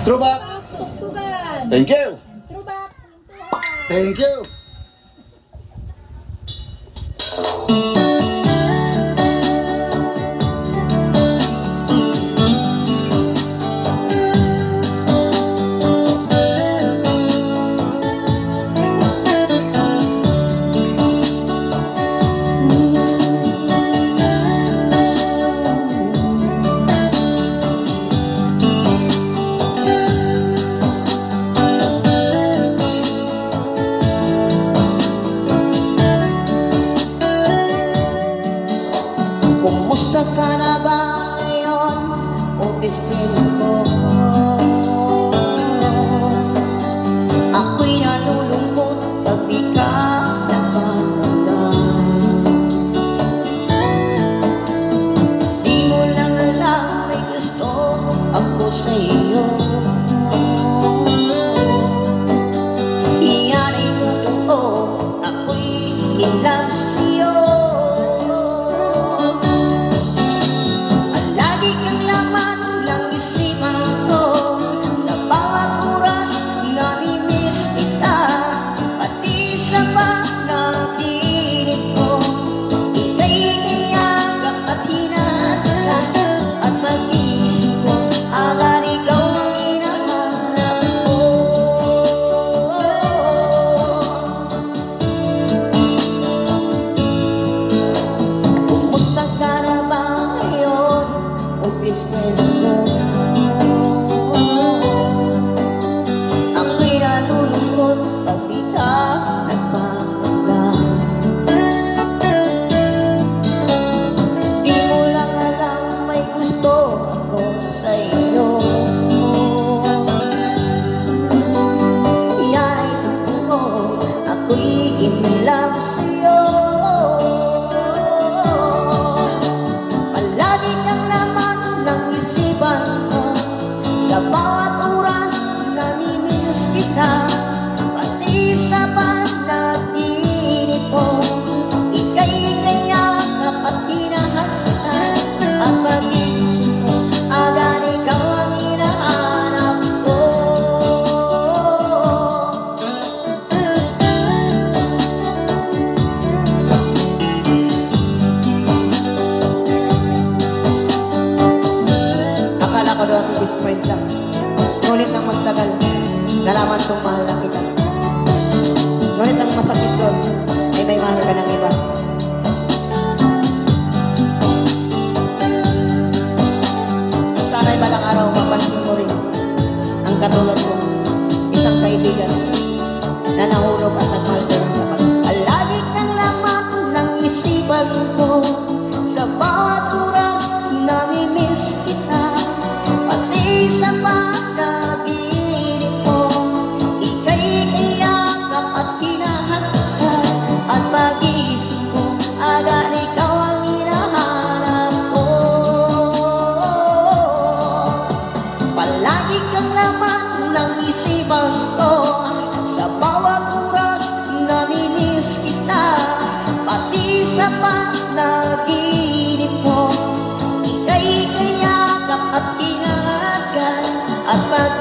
Trubak. Tugtugan. Thank you. Trubak. Pintuan. Thank you. Kumusta ka na ba ngayon, o Destino ko? Ako'y nalulungkot pag di ka nagpaparamdam. Di mo lang alam may gusto ako sa iyo. Iyan ay totoo, ako'y in love sa'yo. Ako'y nalulungkot pag di ka nagpaparamdam. Di mo lang alam may gusto ako sa iyo. Yan ay totoo, ako'y in love sa'yo. Palagi kang laman ng isipan ko. Sa bawat oras namimiss kita, pati sa panaginip ko. Ika'y kayakap at hinahangad, at pag-isip ko agad ikaw ang hinahanap ko. Akala ko daw ang best friend lang, ngunit nang magtagal, nalaman kong mahal na kita. Ngunit ang masakit doon ay may mahal ka ng iba. Sana'y balang araw mapansin mo rin ang katulad mo, isang kaibigan na nahulog at nagmahal sa iyong sapat. Lagi kang laman ng isipan ko, sa bawat oras namimiss kita, pati sa panaginip ko. Ika'y iyakap at hinahangad, at pag-isip ko agad ikaw ang hinahanap ko. Palagi kang laman ng isipan ko, sa bawat oras namimiss kita, pati sa panaginip ko. Ika'y kayakap at hinahangad, at pag